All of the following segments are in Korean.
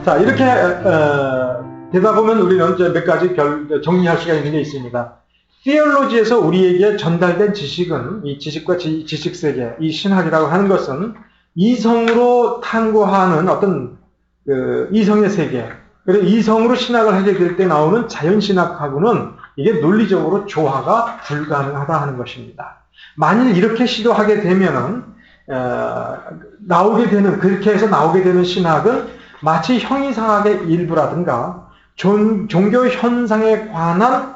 자, 이렇게 되다 보면 우리는 이제 몇 가지 정리할 수가 있는 게 있습니다. theology에서 우리에게 전달된 지식은, 이 지식과 지식세계, 이 신학이라고 하는 것은 이성으로 탐구하는 어떤 이성의 세계, 그리고 이성으로 신학을 하게 될 때 나오는 자연신학하고는 이게 논리적으로 조화가 불가능하다 하는 것입니다. 만일 이렇게 시도하게 되면은 그렇게 해서 나오게 되는 신학은 마치 형이상학의 일부라든가 종교 현상에 관한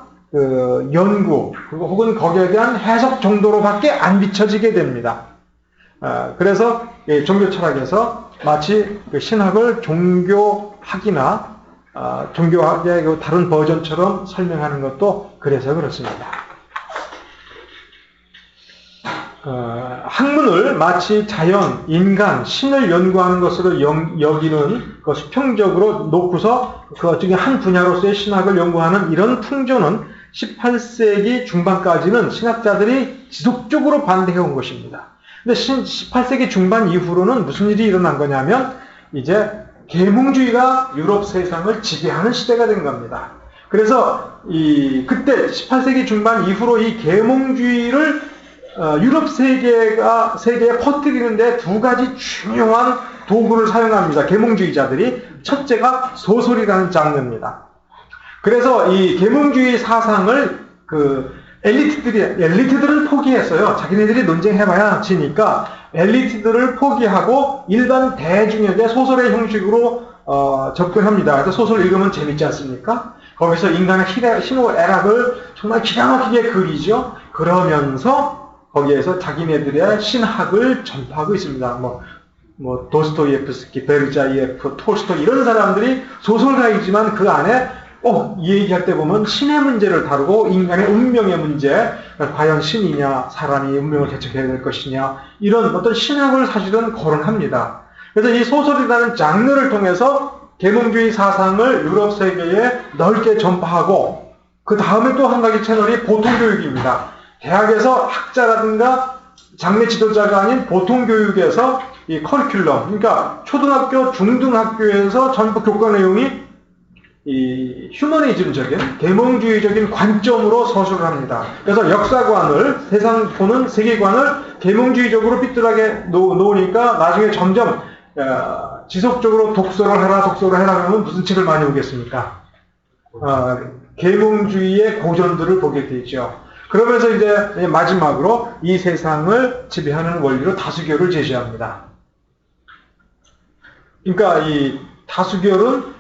연구 혹은 거기에 대한 해석 정도로밖에 안 비춰지게 됩니다. 그래서 종교 철학에서 마치 신학을 종교학이나 종교학의 다른 버전처럼 설명하는 것도 그래서 그렇습니다. 학문을 마치 자연, 인간, 신을 연구하는 것으로 여기는 그 수평적으로 놓고서 그 중에 한 분야로서의 신학을 연구하는 이런 풍조는 18세기 중반까지는 신학자들이 지속적으로 반대해온 것입니다. 근데 18세기 중반 이후로는 무슨 일이 일어난 거냐면 이제 계몽주의가 유럽 세상을 지배하는 시대가 된 겁니다. 그래서 그때 18세기 중반 이후로 이 계몽주의를 유럽 세계에 퍼뜨리는데 두 가지 중요한 도구를 사용합니다. 계몽주의자들이. 첫째가 소설이라는 장르입니다. 그래서 이 계몽주의 사상을 엘리트들은 포기했어요. 자기네들이 논쟁해봐야 지니까 엘리트들을 포기하고 일반 대중에게 소설의 형식으로 접근합니다. 그래서 소설 읽으면 재밌지 않습니까? 거기서 인간의 희노애락을 정말 기가 막히게 그리죠. 그러면서 거기에서 자기네들의 신학을 전파하고 있습니다. 도스토예프스키, 베르자이에프, 톨스토이 이런 사람들이 소설가이지만 그 안에 이 얘기할 때 보면 신의 문제를 다루고 인간의 운명의 문제, 과연 신이냐, 사람이 운명을 개척해야 될 것이냐, 이런 어떤 신학을 사실은 거론합니다. 그래서 이 소설이라는 장르를 통해서 계몽주의 사상을 유럽 세계에 넓게 전파하고, 그 다음에 또 한 가지 채널이 보통교육입니다. 대학에서 학자라든가 장래 지도자가 아닌 보통교육에서 이 커리큘럼, 그러니까 초등학교, 중등학교에서 전부 교과 내용이 이 휴머니즘적인 계몽주의적인 관점으로 서술을 합니다. 그래서 역사관을, 세상 보는 세계관을 계몽주의적으로 삐뚤하게 놓으니까 나중에 점점 지속적으로 독서를 해라 그러면 무슨 책을 많이 보겠습니까? 계몽주의의 고전들을 보게 되죠. 그러면서 이제 마지막으로 이 세상을 지배하는 원리로 다수결을 제시합니다. 그러니까 이 다수결은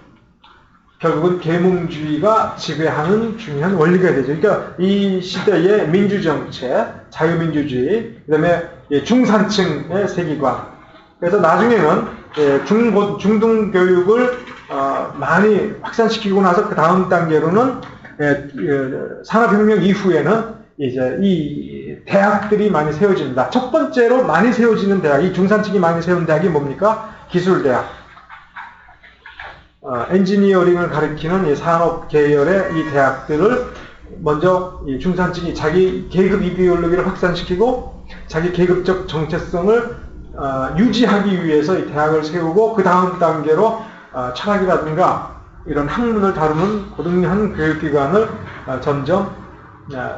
결국은 계몽주의가 지배하는 중요한 원리가 되죠. 그러니까 이 시대의 민주정책, 자유민주주의, 그 다음에 중산층의 세계관. 그래서 나중에는 중등교육을 많이 확산시키고 나서 그 다음 단계로는 산업혁명 이후에는 이제 이 대학들이 많이 세워집니다. 첫 번째로 많이 세워지는 대학, 이 중산층이 많이 세운 대학이 뭡니까? 기술대학. 엔지니어링을 가리키는 이 산업 계열의 이 대학들을 먼저 이 중산층이 자기 계급 이데올로기를 확산시키고 자기 계급적 정체성을 유지하기 위해서 이 대학을 세우고 그 다음 단계로 철학이라든가 이런 학문을 다루는 고등한 교육기관을 점점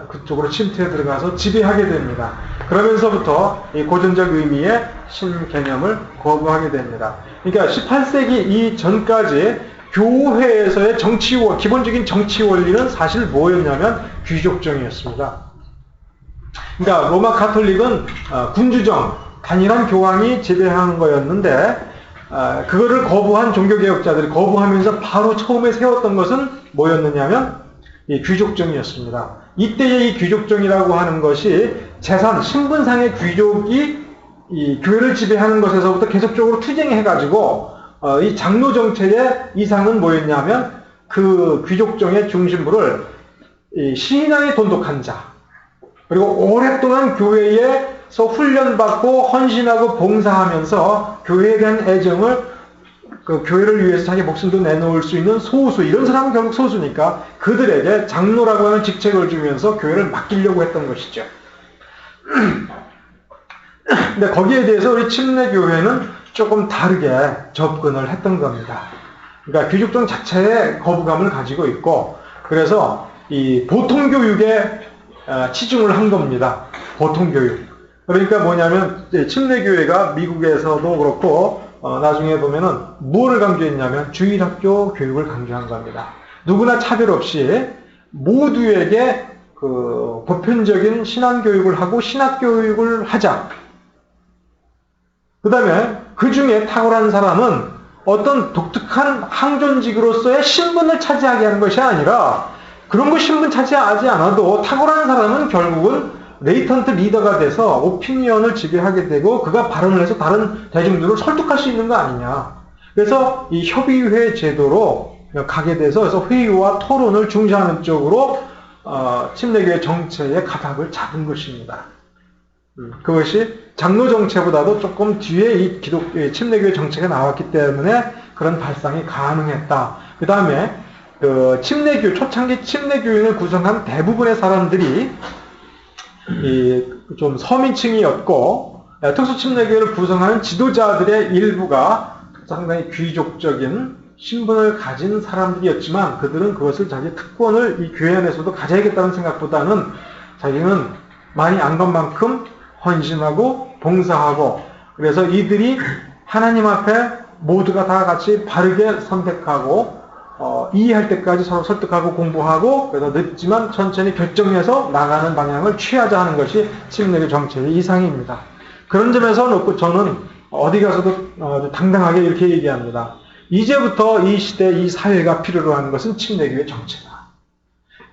그쪽으로 침투해 들어가서 지배하게 됩니다. 그러면서부터 이 고전적 의미의 신개념을 거부하게 됩니다. 그러니까 18세기 이전까지 교회에서의 기본적인 정치 원리는 사실 뭐였냐면 귀족정이었습니다. 그러니까 로마 가톨릭은 군주정, 단일한 교황이 지배하는 거였는데 그거를 거부한 종교개혁자들이 거부하면서 바로 처음에 세웠던 것은 뭐였느냐면 이 귀족정이었습니다. 이때의 이 귀족정이라고 하는 것이 재산, 신분상의 귀족이 이 교회를 지배하는 것에서부터 계속적으로 투쟁해가지고 이 장로 정체의 이상은 뭐였냐면 그 귀족정의 중심부를 이 신앙에 돈독한 자, 그리고 오랫동안 교회에서 훈련받고 헌신하고 봉사하면서 교회에 대한 애정을 그 교회를 위해서 자기 목숨도 내놓을 수 있는 소수, 이런 사람은 결국 소수니까 그들에게 장로라고 하는 직책을 주면서 교회를 맡기려고 했던 것이죠. 근데 거기에 대해서 우리 침례교회는 조금 다르게 접근을 했던 겁니다. 그러니까 귀족정 자체에 거부감을 가지고 있고, 그래서 이 보통교육에 치중을 한 겁니다. 보통교육. 그러니까 뭐냐면 침례교회가 미국에서도 그렇고 나중에 보면은 무엇을 강조했냐면 주일학교 교육을 강조한 겁니다. 누구나 차별 없이 모두에게 그 보편적인 신앙교육을 하고 신학교육을 하자. 그 다음에 그 중에 탁월한 사람은 어떤 독특한 항존직으로서의 신분을 차지하게 하는 것이 아니라, 그런 거 신분 차지하지 않아도 탁월한 사람은 결국은 레이턴트 리더가 돼서 오피니언을 지배하게 되고 그가 발언을 해서 다른 대중들을 설득할 수 있는 거 아니냐. 그래서 이 협의회 제도로 가게 돼서, 그래서 회의와 토론을 중시하는 쪽으로 침례교회 정체의 가닥을 잡은 것입니다. 그것이 장로 정체보다도 조금 뒤에 이 침례교회 정체가 나왔기 때문에 그런 발상이 가능했다. 그 다음에 초창기 침례교인을 구성한 대부분의 사람들이 좀 서민층이었고, 특수 침례교회를 구성하는 지도자들의 일부가 상당히 귀족적인 신분을 가진 사람들이었지만, 그들은 그것을 자기 특권을 이 교회 안에서도 가져야겠다는 생각보다는 자기는 많이 안 건 만큼 헌신하고 봉사하고, 그래서 이들이 하나님 앞에 모두가 다 같이 바르게 선택하고 이해할 때까지 서로 설득하고 공부하고, 그래서 늦지만 천천히 결정해서 나가는 방향을 취하자 하는 것이 침례교 정체의 이상입니다. 그런 점에서 놓고 저는 어디 가서도 당당하게 이렇게 얘기합니다. 이제부터 이 시대, 이 사회가 필요로 하는 것은 침례교의 정체다.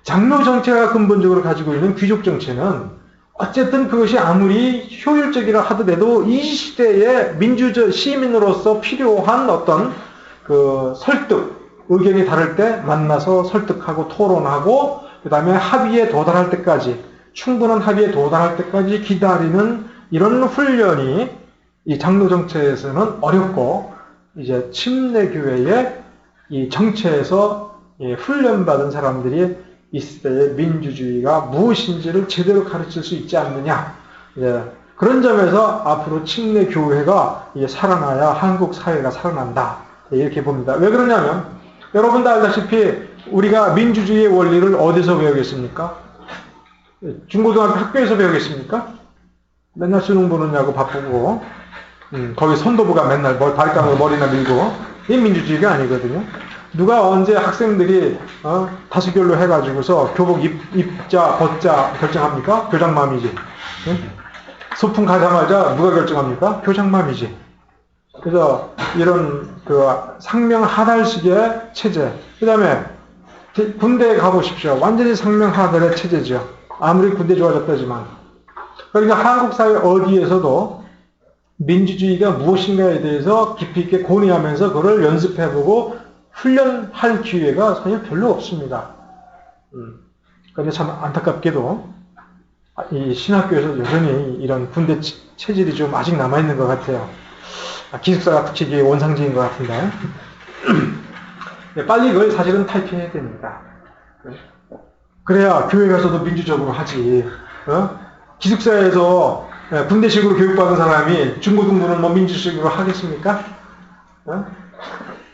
장로 정체가 근본적으로 가지고 있는 귀족 정체는 어쨌든 그것이 아무리 효율적이라 하더라도 이 시대의 민주적 시민으로서 필요한 어떤 그 설득, 의견이 다를 때 만나서 설득하고 토론하고, 그 다음에 합의에 도달할 때까지, 충분한 합의에 도달할 때까지 기다리는 이런 훈련이 이 장로 정체에서는 어렵고, 이제 침례교회의 이 정체에서 훈련받은 사람들이 이 시대의 민주주의가 무엇인지를 제대로 가르칠 수 있지 않느냐. 그런 점에서 앞으로 침례교회가 살아나야 한국 사회가 살아난다. 이렇게 봅니다. 왜 그러냐면, 여러분도 알다시피 우리가 민주주의의 원리를 어디서 배우겠습니까? 중고등학교 학교에서 배우겠습니까? 맨날 수능 보느냐고 바쁘고, 거기 선도부가 맨날 발가락으로 머리나 밀고, 이 민주주의가 아니거든요. 누가 언제 학생들이 다수결로 해가지고서 교복 입자 벗자 결정합니까? 교장맘이지. 소풍 가자마자 누가 결정합니까? 교장맘이지. 그래서 이런 그 상명하달식의 체제, 그 다음에 군대에 가보십시오. 완전히 상명하달의 체제죠. 아무리 군대 좋아졌다지만. 그러니까 한국 사회 어디에서도 민주주의가 무엇인가에 대해서 깊이 있게 고뇌하면서 그걸 연습해보고 훈련할 기회가 사실 별로 없습니다. 그런데 참 안타깝게도 이 신학교에서 여전히 이런 군대 체질이 좀 아직 남아있는 것 같아요. 기숙사가 특히 원상지인 것 같은데. 빨리 그걸 사실은 탈피해야 됩니다. 그래야 교회 가서도 민주적으로 하지. 기숙사에서 군대식으로 교육받은 사람이 중고등부는 뭐 민주식으로 하겠습니까?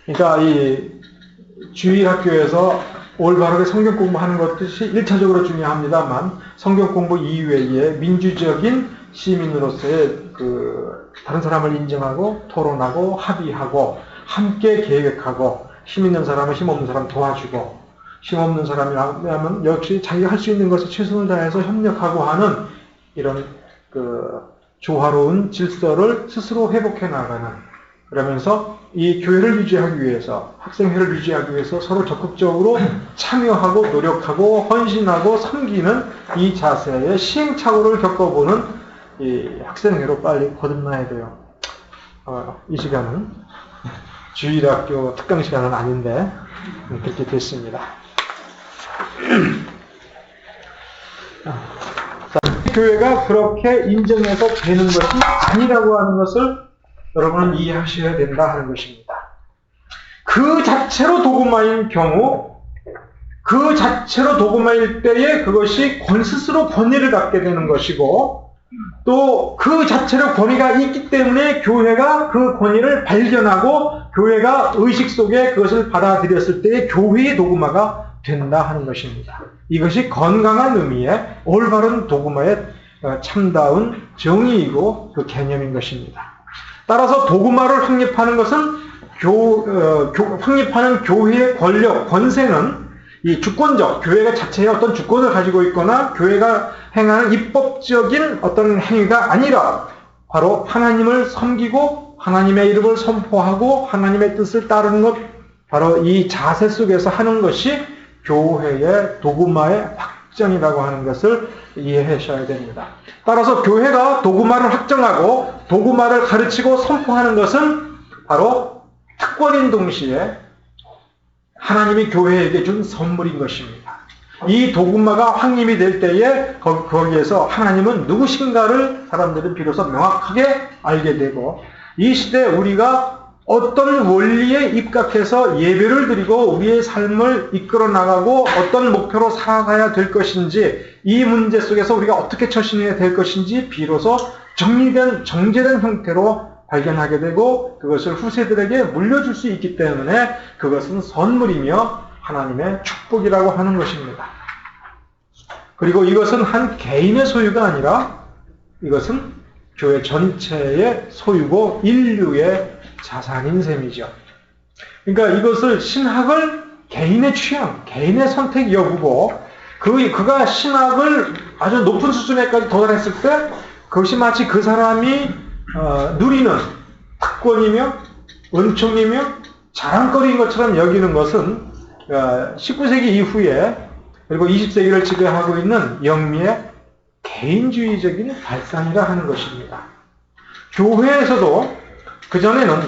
그러니까 이 주일학교에서 올바르게 성경 공부하는 것이 1차적으로 중요합니다만, 성경 공부 이외에 민주적인 시민으로서의 다른 사람을 인정하고 토론하고 합의하고 함께 계획하고, 힘 있는 사람은 힘 없는 사람 도와주고, 힘 없는 사람이라면 역시 자기가 할 수 있는 것을 최선을 다해서 협력하고 하는 이런 조화로운 질서를 스스로 회복해 나가는, 그러면서 이 교회를 유지하기 위해서, 학생회를 유지하기 위해서 서로 적극적으로 참여하고 노력하고 헌신하고 섬기는 이 자세의 시행착오를 겪어보는 이 학생회로 빨리 거듭나야 돼요. 이 시간은 주일학교 특강 시간은 아닌데 그렇게 됐습니다. 교회가 그렇게 인정해서 되는 것이 아니라고 하는 것을 여러분은 이해하셔야 된다 하는 것입니다. 그 자체로 도구마인 경우, 그 자체로 도구마일 때에 그것이 스스로 권위를 갖게 되는 것이고, 또 그 자체로 권위가 있기 때문에 교회가 그 권위를 발견하고 교회가 의식 속에 그것을 받아들였을 때의 교회의 도구마가 된다 하는 것입니다. 이것이 건강한 의미의 올바른 도구마의 참다운 정의이고 그 개념인 것입니다. 따라서 도구마를 확립하는 것은 확립하는 교회의 권력, 권세는 이 주권적, 교회가 자체의 어떤 주권을 가지고 있거나 교회가 행하는 입법적인 어떤 행위가 아니라 바로 하나님을 섬기고 하나님의 이름을 선포하고 하나님의 뜻을 따르는 것, 바로 이 자세 속에서 하는 것이 교회의 도구마의 확정이라고 하는 것을 이해하셔야 됩니다. 따라서 교회가 도구마를 확정하고 도구마를 가르치고 선포하는 것은 바로 특권인 동시에 하나님이 교회에게 준 선물인 것입니다. 이 도구마가 확립이 될 때에 거기에서 하나님은 누구신가를 사람들은 비로소 명확하게 알게 되고, 이 시대에 우리가 어떤 원리에 입각해서 예배를 드리고 우리의 삶을 이끌어 나가고 어떤 목표로 살아가야 될 것인지, 이 문제 속에서 우리가 어떻게 처신해야 될 것인지 비로소 정리된, 정제된 형태로 발견하게 되고 그것을 후세들에게 물려줄 수 있기 때문에 그것은 선물이며 하나님의 축복이라고 하는 것입니다. 그리고 이것은 한 개인의 소유가 아니라 이것은 교회 전체의 소유고 인류의 자산인 셈이죠. 그러니까 이것을 신학을 개인의 취향, 개인의 선택 여부고 그가 신학을 아주 높은 수준에까지 도달했을 때 그것이 마치 그 사람이 누리는 특권이며 은총이며 자랑거리인 것처럼 여기는 것은 19세기 이후에 그리고 20세기를 지배하고 있는 영미의 개인주의적인 발상이라 하는 것입니다. 교회에서도 그전에는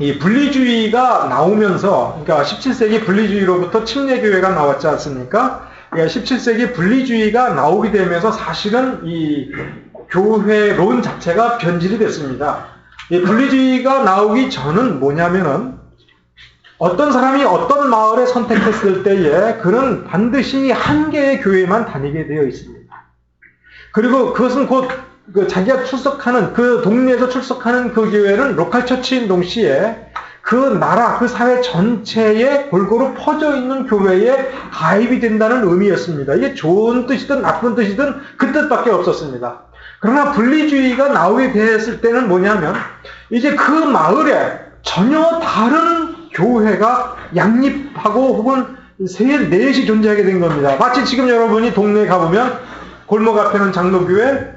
이 분리주의가 나오면서, 그러니까 17세기 분리주의로부터 침례교회가 나왔지 않습니까? 17세기 분리주의가 나오게 되면서 사실은 이 교회론 자체가 변질이 됐습니다. 이 분리주의가 나오기 전은 뭐냐면은 어떤 사람이 어떤 마을에 선택했을 때에 그는 반드시 한 개의 교회만 다니게 되어 있습니다. 그리고 그것은 곧 자기가 출석하는 그 동네에서 출석하는 그 교회는 로컬 처치인 동시에 그 나라, 그 사회 전체에 골고루 퍼져 있는 교회에 가입이 된다는 의미였습니다. 이게 좋은 뜻이든 나쁜 뜻이든 그 뜻밖에 없었습니다. 그러나 분리주의가 나오게 됐을 때는 뭐냐면 이제 그 마을에 전혀 다른 교회가 양립하고 혹은 셋넷이 존재하게 된 겁니다. 마치 지금 여러분이 동네에 가보면 골목 앞에는 장로교회,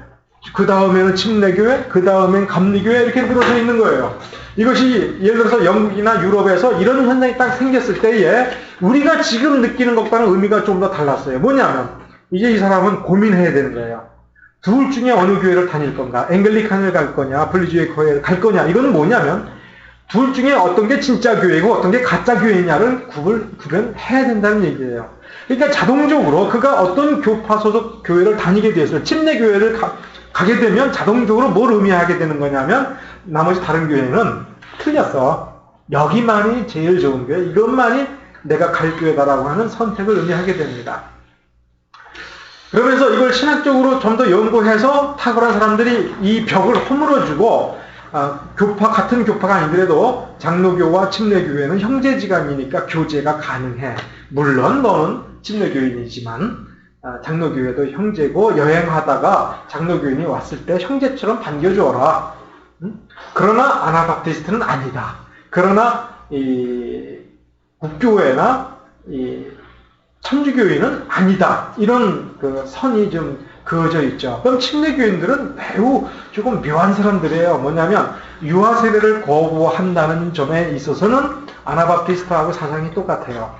그 다음에는 침례교회, 그 다음엔 감리교회 이렇게 들어서 있는 거예요. 이것이 예를 들어서 영국이나 유럽에서 이런 현상이 딱 생겼을 때에 우리가 지금 느끼는 것과는 의미가 좀 더 달랐어요. 뭐냐면 이제 이 사람은 고민해야 되는 거예요. 둘 중에 어느 교회를 다닐 건가? 앵글리칸을 갈 거냐? 분리주의 교회를 갈 거냐? 이건 뭐냐면 둘 중에 어떤 게 진짜 교회고 어떤 게 가짜 교회냐를 구별해야 된다는 얘기예요. 그러니까 자동적으로 그가 어떤 교파 소속 교회를 다니게 되었어요. 침례교회를 가게 되면 자동적으로 뭘 의미하게 되는 거냐면 나머지 다른 교회는 틀렸어. 여기만이 제일 좋은 교회, 이것만이 내가 갈 교회다라고 하는 선택을 의미하게 됩니다. 그러면서 이걸 신학적으로 좀 더 연구해서 탁월한 사람들이 이 벽을 허물어주고 같은 교파가 아니더라도 장로교와 침례교회는 형제지간이니까 교제가 가능해. 물론 너는 침례교인이지만 장로교회도 형제고 여행하다가 장로교인이 왔을 때 형제처럼 반겨주어라. 그러나 아나바티스트는 아니다. 그러나 이 국교회나 이 천주교인은 아니다. 이런 그 선이 좀 그어져 있죠. 그럼 침례교인들은 매우 조금 묘한 사람들이에요. 뭐냐면 유아 세례를 거부한다는 점에 있어서는 아나바티스트하고 사상이 똑같아요.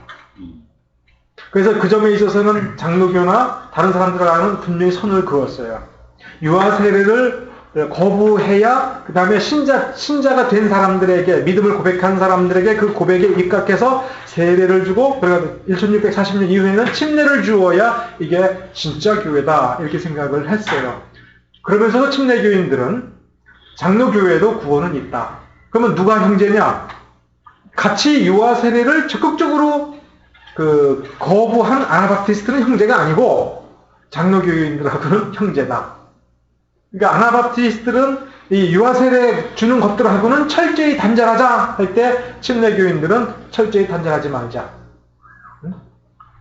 그래서 그 점에 있어서는 장로교나 다른 사람들하고는 분명히 선을 그었어요. 유아 세례를 거부해야 그 다음에 신자가 된 사람들에게, 믿음을 고백한 사람들에게 그 고백에 입각해서 세례를 주고, 그래서 1640년 이후에는 침례를 주어야 이게 진짜 교회다 이렇게 생각을 했어요. 그러면서도 침례교인들은 장로교회에도 구원은 있다. 그러면 누가 형제냐? 같이 유아 세례를 적극적으로 거부한 아나바티스트는 형제가 아니고 장로교인들하고는 형제다. 그러니까 아나바티스트는 이 유아세례 주는 것들하고는 철저히 단절하자 할 때 침례교인들은 철저히 단절하지 말자.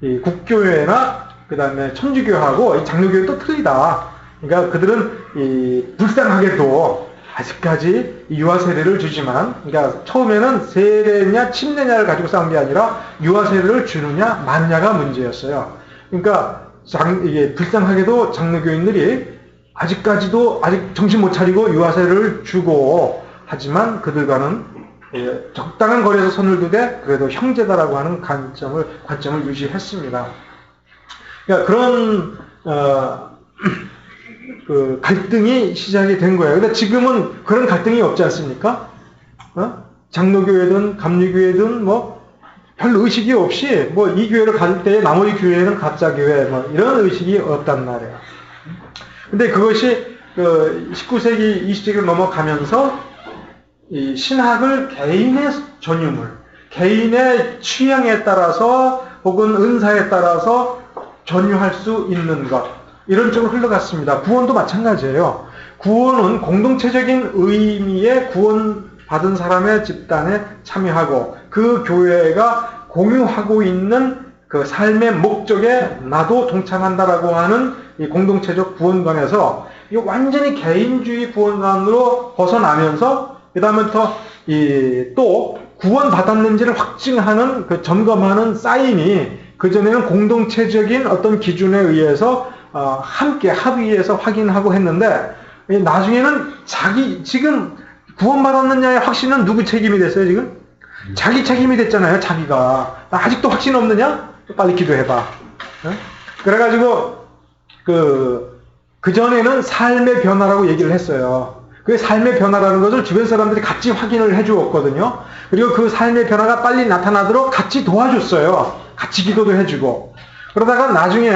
이 국교회나 그 다음에 천주교하고 이 장로교회 또 틀리다. 그러니까 그들은 이 불쌍하게도 아직까지 유아세례를 주지만, 그러니까 처음에는 세례냐 침례냐를 가지고 싸운 게 아니라 유아세례를 주느냐 마느냐가 문제였어요. 그러니까 이게 불쌍하게도 장로교인들이 아직까지도 아직 정신 못 차리고 유아세례를 주고, 하지만 그들과는 적당한 거리에서 선을 두되 그래도 형제다라고 하는 관점을 유지했습니다. 그러니까 그런 그 갈등이 시작이 된 거예요. 근데 지금은 그런 갈등이 없지 않습니까? 장로교회든 감리교회든 뭐 별 의식이 없이 뭐 이 교회를 갈 때 나머지 교회는 가짜 교회 뭐 이런 의식이 없단 말이에요. 근데 그것이 그 19세기, 20세기로 넘어가면서 이 신학을 개인의 전유물, 개인의 취향에 따라서 혹은 은사에 따라서 전유할 수 있는 것, 이런 쪽으로 흘러갔습니다. 구원도 마찬가지예요. 구원은 공동체적인 의미의 구원받은 사람의 집단에 참여하고 그 교회가 공유하고 있는 그 삶의 목적에 나도 동참한다라고 하는 이 공동체적 구원관에서 이 완전히 개인주의 구원관으로 벗어나면서 그 다음부터 또 구원받았는지를 확증하는 그 점검하는 사인이 그전에는 공동체적인 어떤 기준에 의해서 함께 합의해서 확인하고 했는데, 나중에는 지금 구원받았느냐의 확신은 누구 책임이 됐어요, 지금? 자기 책임이 됐잖아요, 자기가. 아직도 확신 없느냐? 빨리 기도해봐. 그래가지고, 그전에는 삶의 변화라고 얘기를 했어요. 그 삶의 변화라는 것을 주변 사람들이 같이 확인을 해주었거든요. 그리고 그 삶의 변화가 빨리 나타나도록 같이 도와줬어요. 같이 기도도 해주고. 그러다가 나중에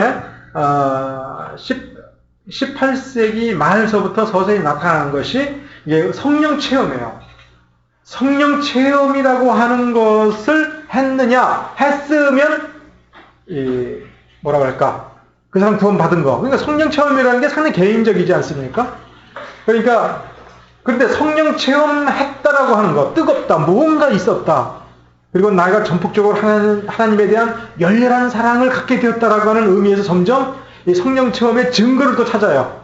18세기 말서부터 서서히 나타나는 것이 이게 성령 체험이에요. 성령 체험이라고 하는 것을 했으면 뭐라 그럴까? 그 사람 구원 받은 거. 그러니까 성령 체험이라는 게 상당히 개인적이지 않습니까? 그러니까 그런데 성령 체험했다라고 하는 거, 뜨겁다, 뭔가 있었다. 그리고 나가 전폭적으로 하나님에 대한 열렬한 사랑을 갖게 되었다라고 하는 의미에서 점점 이 성령 체험의 증거를 또 찾아요.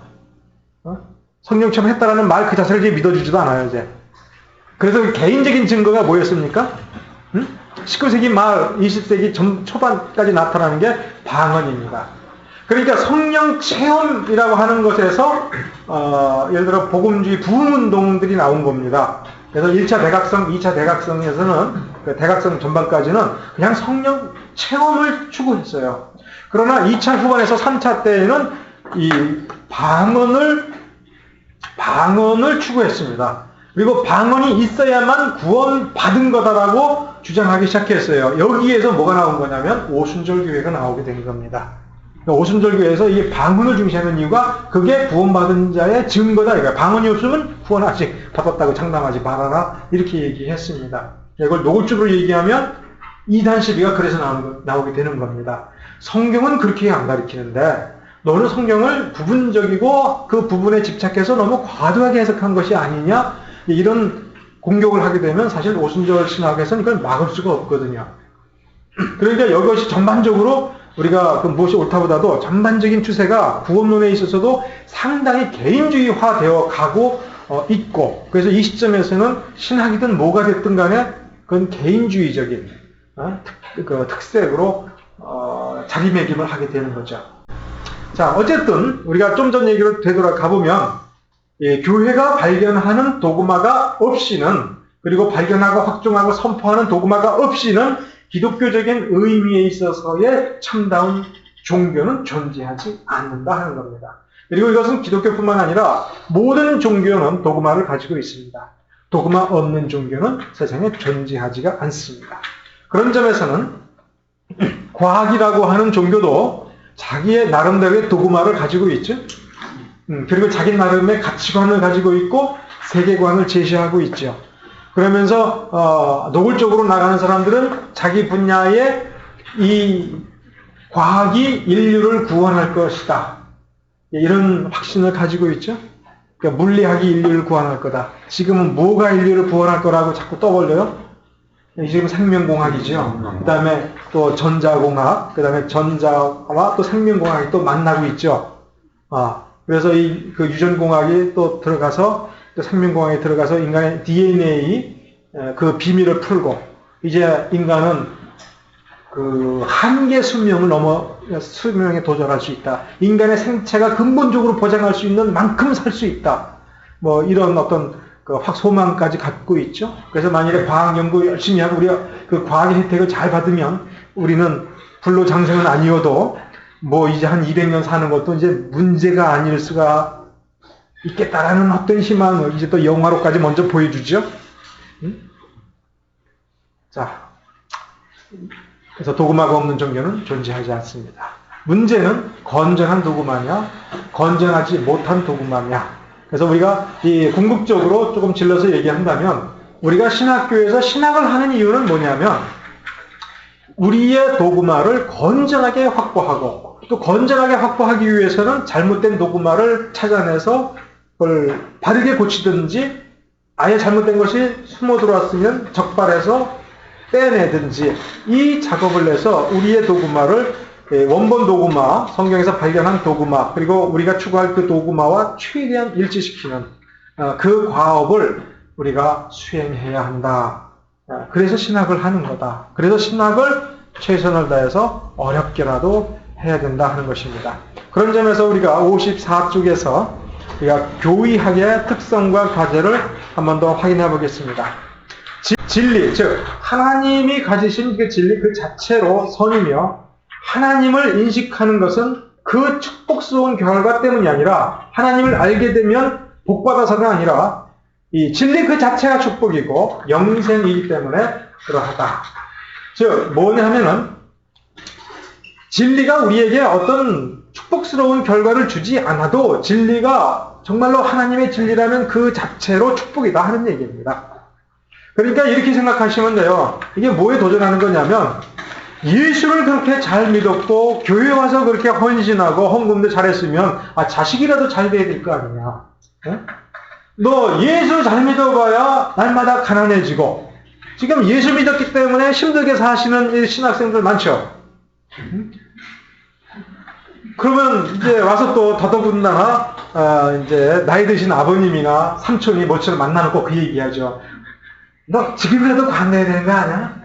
성령 체험했다라는 말 그 자체를 이제 믿어주지도 않아요, 이제. 그래서 개인적인 증거가 뭐였습니까? 19세기 말, 20세기 초반까지 나타나는 게 방언입니다. 그러니까 성령 체험이라고 하는 것에서 예를 들어 복음주의 부흥운동들이 나온 겁니다. 그래서 1차 대각성, 2차 대각성에서는 그 대각성 전반까지는 그냥 성령 체험을 추구했어요. 그러나 2차 후반에서 3차 때에는 이 방언을 추구했습니다. 그리고 방언이 있어야만 구원받은 거다라고 주장하기 시작했어요. 여기에서 뭐가 나온 거냐면 오순절교회가 나오게 된 겁니다. 오순절교회에서 이 방언을 중시하는 이유가 그게 구원받은 자의 증거다. 그러니까 방언이 없으면 구원 아직 받았다고 장담하지 말아라. 이렇게 얘기했습니다. 이걸 노골적으로 얘기하면 이단 시비가 그래서 나오게 되는 겁니다. 성경은 그렇게 안 가르치는데 너는 성경을 부분적이고 그 부분에 집착해서 너무 과도하게 해석한 것이 아니냐? 이런 공격을 하게 되면 사실 오순절 신학에서는 이걸 막을 수가 없거든요. 그러니까 이것이 전반적으로 우리가 그 무엇이 옳다보다도 전반적인 추세가 구원론에 있어서도 상당히 개인주의화 되어 가고 있고, 그래서 이 시점에서는 신학이든 뭐가 됐든 간에 그건 개인주의적인 그 특색으로 자리매김을 하게 되는 거죠. 자, 어쨌든 우리가 좀 전 얘기로 되돌아가 보면 교회가 발견하는 도그마가 없이는, 그리고 발견하고 확정하고 선포하는 도그마가 없이는 기독교적인 의미에 있어서의 참다운 종교는 존재하지 않는다 하는 겁니다. 그리고 이것은 기독교뿐만 아니라 모든 종교는 도그마를 가지고 있습니다. 도그마 없는 종교는 세상에 존재하지가 않습니다. 그런 점에서는 과학이라고 하는 종교도 자기의 나름대로의 도그마를 가지고 있죠. 그리고 자기 나름의 가치관을 가지고 있고 세계관을 제시하고 있죠. 그러면서 노골적으로 나가는 사람들은 자기 분야의 이 과학이 인류를 구원할 것이다, 이런 확신을 가지고 있죠. 그러니까 물리학이 인류를 구원할 거다. 지금은 뭐가 인류를 구원할 거라고 자꾸 떠벌려요? 지금 생명공학이죠. 그 다음에 또 전자공학, 그 다음에 전자와 또 생명공학이 또 만나고 있죠. 그래서 그 유전공학이 또 들어가서, 또 생명공학이 들어가서 인간의 DNA, 그 비밀을 풀고, 이제 인간은 그 한계 수명을 넘어 수명에 도전할 수 있다. 인간의 생체가 근본적으로 보장할 수 있는 만큼 살 수 있다. 뭐 이런 어떤 그 소망까지 갖고 있죠. 그래서 만일에 과학 연구 열심히 하고 우리가 그 과학의 혜택을 잘 받으면 우리는 불로장생은 아니어도 뭐 이제 한 200년 사는 것도 이제 문제가 아닐 수가 있겠다라는 어떤 희망을 이제 또 영화로까지 먼저 보여주죠. 자, 그래서 도구마가 없는 종교는 존재하지 않습니다. 문제는 건전한 도구마냐, 건전하지 못한 도구마냐. 그래서 우리가 이 궁극적으로 조금 질러서 얘기한다면, 우리가 신학교에서 신학을 하는 이유는 뭐냐면, 우리의 도구마를 건전하게 확보하고, 또 건전하게 확보하기 위해서는 잘못된 도구마를 찾아내서 그걸 바르게 고치든지, 아예 잘못된 것이 숨어 들어왔으면 적발해서 빼내든지, 이 작업을 해서 우리의 도구마를 원본 도구마, 성경에서 발견한 도구마, 그리고 우리가 추구할 그 도구마와 최대한 일치시키는 그 과업을 우리가 수행해야 한다. 그래서 신학을 하는 거다. 그래서 신학을 최선을 다해서 어렵게라도 해야 된다 하는 것입니다. 그런 점에서 우리가 54쪽에서 우리가 교의학의 특성과 과제를 한 번 더 확인해 보겠습니다. 진리, 즉 하나님이 가지신 그 진리 그 자체로 선이며, 하나님을 인식하는 것은 그 축복스러운 결과 때문이 아니라, 하나님을 알게 되면 복받아서가 아니라 이 진리 그 자체가 축복이고 영생이기 때문에 그러하다. 즉 뭐냐 하면은, 진리가 우리에게 어떤 축복스러운 결과를 주지 않아도 진리가 정말로 하나님의 진리라면 그 자체로 축복이다 하는 얘기입니다. 그러니까 이렇게 생각하시면 돼요. 이게 뭐에 도전하는 거냐면, 예수를 그렇게 잘 믿었고 교회 와서 그렇게 헌신하고 헌금도 잘했으면 자식이라도 잘 돼야 될 거 아니냐. 너 예수 잘 믿어봐야 날마다 가난해지고, 지금 예수 믿었기 때문에 힘들게 사시는 신학생들 많죠. 그러면 이제 와서 또 더더군다나 이제 나이 드신 아버님이나 삼촌이 모처럼 만나놓고 그 얘기하죠. 너 지금이라도 관내야 되는 거 아니야?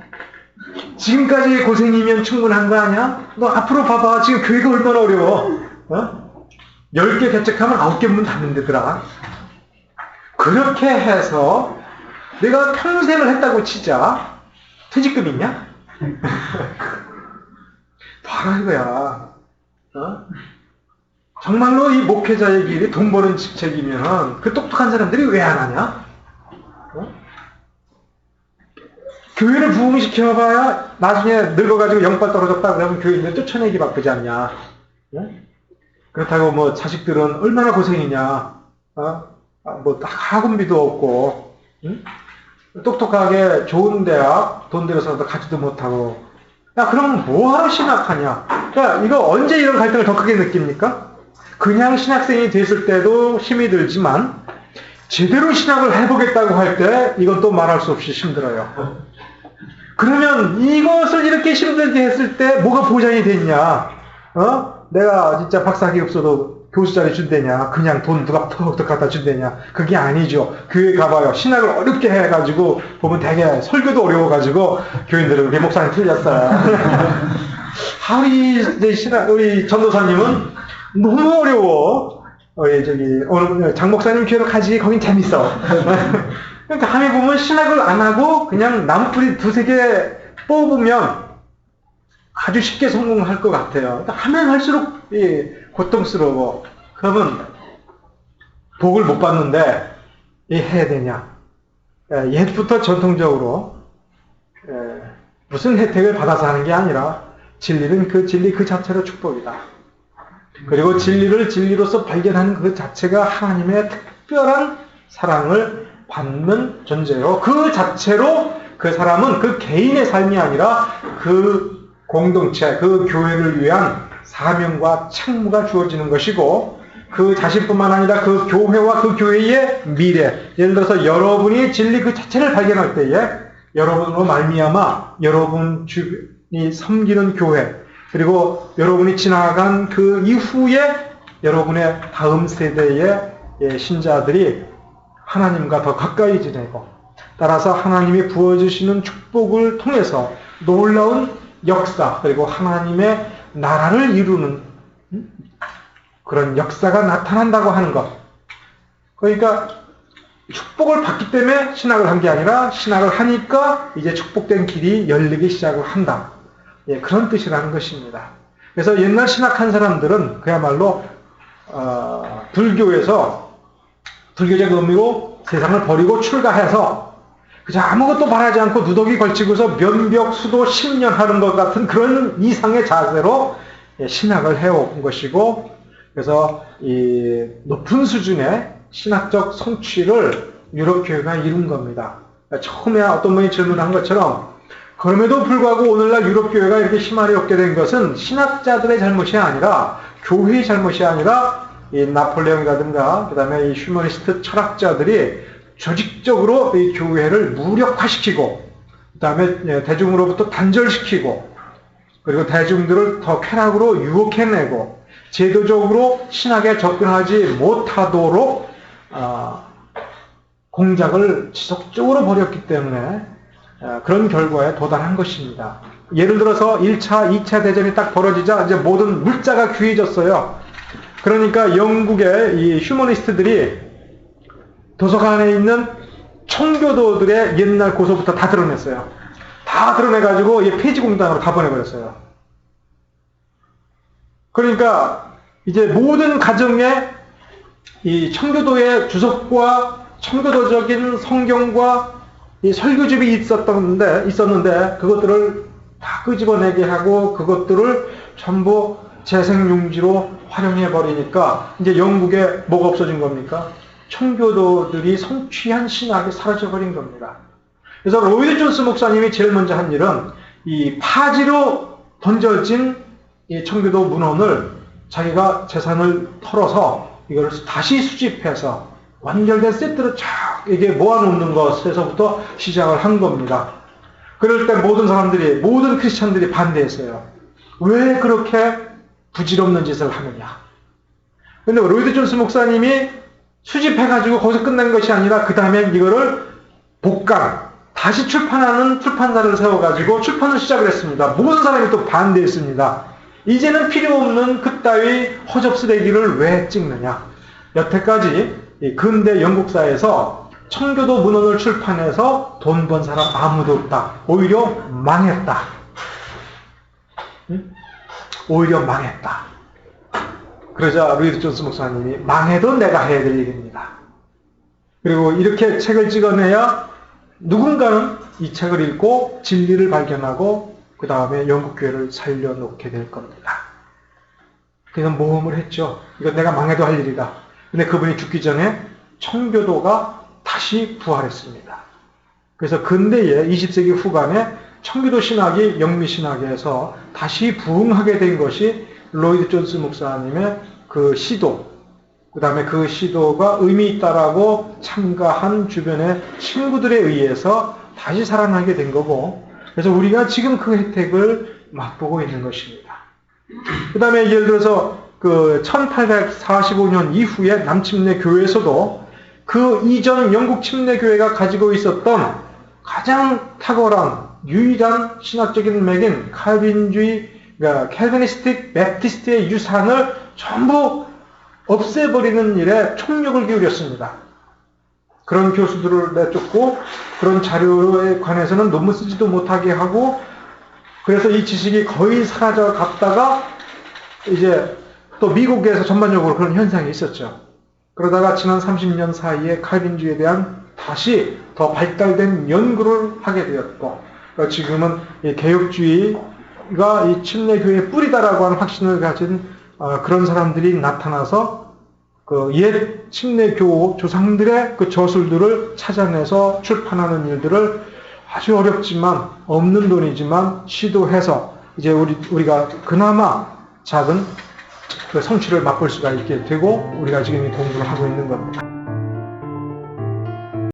지금까지 고생이면 충분한 거 아니야? 너 앞으로 봐봐. 지금 교회가 얼마나 어려워. 10개 개척하면 9개 문 닫는데더라. 그렇게 해서 내가 평생을 했다고 치자. 퇴직금 있냐? 봐라 이거야. 정말로 이 목회자의 길이 돈 버는 직책이면 그 똑똑한 사람들이 왜 안 하냐? 교회를 부흥시켜봐야 나중에 늙어가지고 영빨 떨어졌다 그러면 교회인들 쫓아내기 바쁘지 않냐? 그렇다고 뭐 자식들은 얼마나 고생이냐? 뭐 학원비도 없고, 똑똑하게 좋은 대학 돈 들여서도 가지도 못하고, 야 그럼 뭐하러 신학하냐? 야 이거 언제 이런 갈등을 더 크게 느낍니까? 그냥 신학생이 됐을 때도 힘이 들지만 제대로 신학을 해보겠다고 할 때 이건 또 말할 수 없이 힘들어요. 그러면 이것을 이렇게 힘들게 했을 때 뭐가 보장이 됐냐? 내가 진짜 박사학위 없어도 교수 자리 준대냐? 그냥 돈 누가 턱턱 갖다 준대냐? 그게 아니죠. 교회 가봐요. 신학을 어렵게 해가지고 보면 되게 설교도 어려워가지고 교인들은 우리 목사님 틀렸어요. 우리 전도사님은 너무 어려워. 오늘 장 목사님 교회로 가지. 거긴 재밌어. 그러니까 함에 보면 신학을 안 하고 그냥 나무뿌리 두세 개 뽑으면 아주 쉽게 성공할 것 같아요. 그러니까 하면 할수록 고통스러워. 그러면 복을 못 받는데 해야 되냐? 옛부터 전통적으로 무슨 혜택을 받아서 하는 게 아니라 진리는 그 진리 그 자체로 축복이다. 그리고 진리를 진리로서 발견하는 그 자체가 하나님의 특별한 사랑을 받는 존재요. 그 자체로 그 사람은 그 개인의 삶이 아니라 그 공동체, 그 교회를 위한 사명과 책무가 주어지는 것이고, 그 자신뿐만 아니라 그 교회와 그 교회의 미래, 예를 들어서 여러분이 진리 그 자체를 발견할 때에 여러분으로 말미암아 여러분 주변이 섬기는 교회, 그리고 여러분이 지나간 그 이후에 여러분의 다음 세대의 신자들이 하나님과 더 가까이 지내고, 따라서 하나님이 부어주시는 축복을 통해서 놀라운 역사, 그리고 하나님의 나라를 이루는 그런 역사가 나타난다고 하는 것. 그러니까 축복을 받기 때문에 신학을 한 게 아니라 신학을 하니까 이제 축복된 길이 열리기 시작을 한다. 그런 뜻이라는 것입니다. 그래서 옛날 신학한 사람들은 그야말로 불교에서 불교적 의미로 세상을 버리고 출가해서 그저 아무것도 바라지 않고 누더기 걸치고서 면벽 수도 10년 하는 것 같은 그런 이상의 자세로 신학을 해온 것이고, 그래서 이 높은 수준의 신학적 성취를 유럽 교회가 이룬 겁니다. 처음에 어떤 분이 질문한 것처럼, 그럼에도 불구하고 오늘날 유럽 교회가 이렇게 희망이 없게 된 것은 신학자들의 잘못이 아니라, 교회의 잘못이 아니라 이 나폴레옹이라든가 그다음에 이 휴머니스트 철학자들이 조직적으로 이 교회를 무력화시키고, 그다음에 대중으로부터 단절시키고, 그리고 대중들을 더 쾌락으로 유혹해내고, 제도적으로 신학에 접근하지 못하도록 공작을 지속적으로 벌였기 때문에 그런 결과에 도달한 것입니다. 예를 들어서 1차, 2차 대전이 딱 벌어지자 이제 모든 물자가 귀해졌어요. 그러니까 영국의 이 휴머니스트들이 도서관에 있는 청교도들의 옛날 고서부터 다 드러냈어요. 다 드러내가지고 폐지 공단으로 가보내버렸어요. 그러니까 이제 모든 가정에 이 청교도의 주석과 청교도적인 성경과 이 설교집이 있었는데 그것들을 다 끄집어내게 하고 그것들을 전부 재생용지로 활용해버리니까 이제 영국에 뭐가 없어진 겁니까? 청교도들이 성취한 신학이 사라져버린 겁니다. 그래서 로이드 존스 목사님이 제일 먼저 한 일은 이 파지로 던져진 이 청교도 문헌을 자기가 재산을 털어서 이걸 다시 수집해서 완결된 세트로 쫙 이게 모아놓는 것에서부터 시작을 한 겁니다. 그럴 때 모든 크리스천들이 반대했어요. 왜 그렇게 부질없는 짓을 하느냐. 근데 로이드 존스 목사님이 수집해가지고 거기서 끝난 것이 아니라 그 다음에 이거를 복강, 다시 출판하는 출판사를 세워가지고 출판을 시작을 했습니다. 모든 사람이 또 반대했습니다. 이제는 필요 없는 그따위 허접쓰레기를 왜 찍느냐. 여태까지 근대 영국사에서 청교도 문헌을 출판해서 돈 번 사람 아무도 없다. 오히려 망했다. 오히려 망했다. 그러자 로이드 존스 목사님이 망해도 내가 해야 될 일입니다. 그리고 이렇게 책을 찍어내야 누군가는 이 책을 읽고 진리를 발견하고 그 다음에 영국교회를 살려놓게 될 겁니다. 그래서 모험을 했죠. 이건 내가 망해도 할 일이다. 근데 그분이 죽기 전에 청교도가 다시 부활했습니다. 그래서 근대의 20세기 후반에 청교도 신학이 영미신학에서 다시 부흥하게 된 것이 로이드 존스 목사님의 그 시도, 그 다음에 그 시도가 의미 있다라고 참가한 주변의 친구들에 의해서 다시 살아나게 된 거고, 그래서 우리가 지금 그 혜택을 맛보고 있는 것입니다. 그 다음에 예를 들어서 그 1845년 이후에 남침내 교회에서도 그 이전 영국 침례 교회가 가지고 있었던 가장 탁월한 유일한 신학적인 맥인 칼빈주의, 그러니까 캘비니스틱 베프티스트의 유산을 전부 없애버리는 일에 총력을 기울였습니다. 그런 교수들을 내쫓고 그런 자료에 관해서는 논문 쓰지도 못하게 하고, 그래서 이 지식이 거의 사라져 갔다가 이제 또 미국에서 전반적으로 그런 현상이 있었죠. 그러다가 지난 30년 사이에 칼빈주의에 대한 다시 더 발달된 연구를 하게 되었고, 지금은 이 개혁주의가 이 침례교회의 뿌리다라고 하는 확신을 가진 그런 사람들이 나타나서 그 옛 침례교 조상들의 그 저술들을 찾아내서 출판하는 일들을 아주 어렵지만 없는 돈이지만 시도해서 이제 우리가 그나마 작은 그 성취를 맛볼 수가 있게 되고 우리가 지금 이 공부를 하고 있는 겁니다.